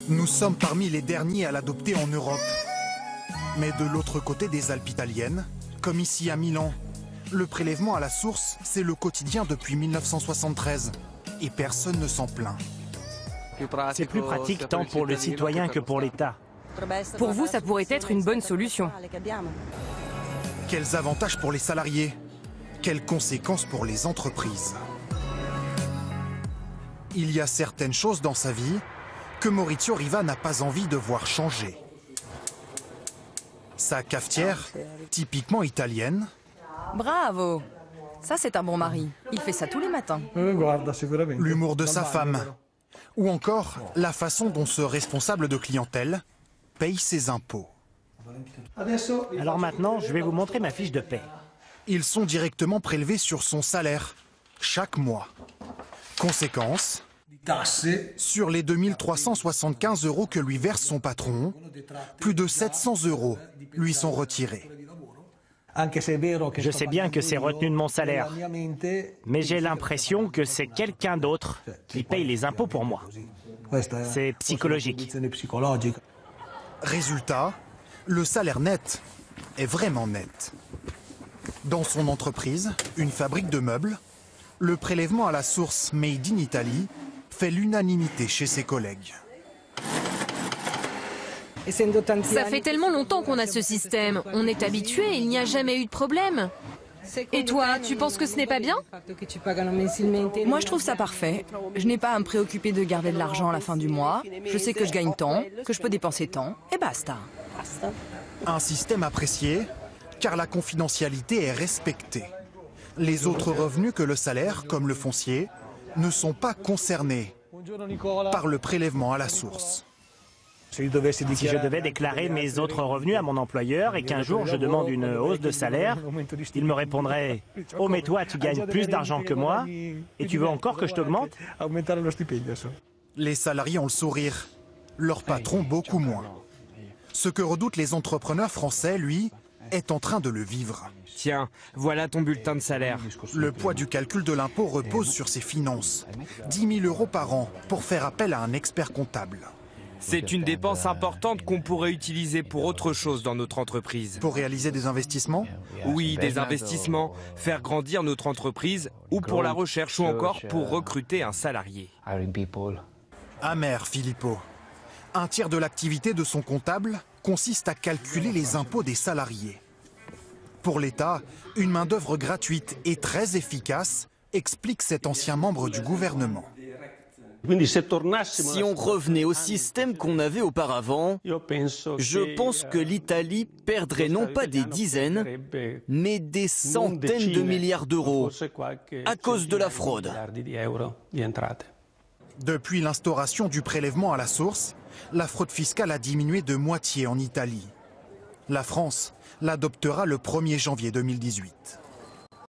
Nous sommes parmi les derniers à l'adopter en Europe. Mais de l'autre côté des Alpes italiennes, comme ici à Milan, le prélèvement à la source, c'est le quotidien depuis 1973. Et personne ne s'en plaint. C'est plus pratique tant pour le citoyen que pour l'État. Pour vous, ça pourrait être une bonne solution. Quels avantages pour les salariés? Quelles conséquences pour les entreprises? Il y a certaines choses dans sa vie que Maurizio Riva n'a pas envie de voir changer. Sa cafetière, typiquement italienne. Bravo! Ça, c'est un bon mari. Il fait ça tous les matins. L'humour de sa femme. Ou encore la façon dont ce responsable de clientèle paye ses impôts. Alors maintenant, je vais vous montrer ma fiche de paie. Ils sont directement prélevés sur son salaire, chaque mois. Conséquence, sur les 2375 € que lui verse son patron, plus de 700 € lui sont retirés. Je sais bien que c'est retenu de mon salaire, mais j'ai l'impression que c'est quelqu'un d'autre qui paye les impôts pour moi. C'est psychologique. Résultat, le salaire net est vraiment net. Dans son entreprise, une fabrique de meubles, le prélèvement à la source Made in Italy fait l'unanimité chez ses collègues. Ça fait tellement longtemps qu'on a ce système. On est habitué, il n'y a jamais eu de problème. Et toi, tu penses que ce n'est pas bien? Moi, je trouve ça parfait. Je n'ai pas à me préoccuper de garder de l'argent à la fin du mois. Je sais que je gagne tant, que je peux dépenser tant, et basta. Un système apprécié, car la confidentialité est respectée. Les autres revenus que le salaire, comme le foncier, ne sont pas concernés par le prélèvement à la source. Si je devais déclarer mes autres revenus à mon employeur et qu'un jour je demande une hausse de salaire, il me répondrait « Oh mais toi tu gagnes plus d'argent que moi et tu veux encore que je t'augmente ?» Les salariés ont le sourire, leur patron beaucoup moins. Ce que redoutent les entrepreneurs français, lui, est en train de le vivre. Tiens, voilà ton bulletin de salaire. Le poids du calcul de l'impôt repose sur ses finances. 10 000 € par an pour faire appel à un expert comptable. C'est une dépense importante qu'on pourrait utiliser pour autre chose dans notre entreprise. Pour réaliser des investissements? Oui, des investissements, faire grandir notre entreprise ou pour la recherche ou encore pour recruter un salarié. Amer, Filippo. Un tiers de l'activité de son comptable consiste à calculer les impôts des salariés. Pour l'État, une main-d'œuvre gratuite et très efficace, explique cet ancien membre du gouvernement. Si on revenait au système qu'on avait auparavant, je pense que l'Italie perdrait non pas des dizaines, mais des centaines de milliards d'euros à cause de la fraude. Depuis l'instauration du prélèvement à la source, la fraude fiscale a diminué de moitié en Italie. La France l'adoptera le 1er janvier 2018.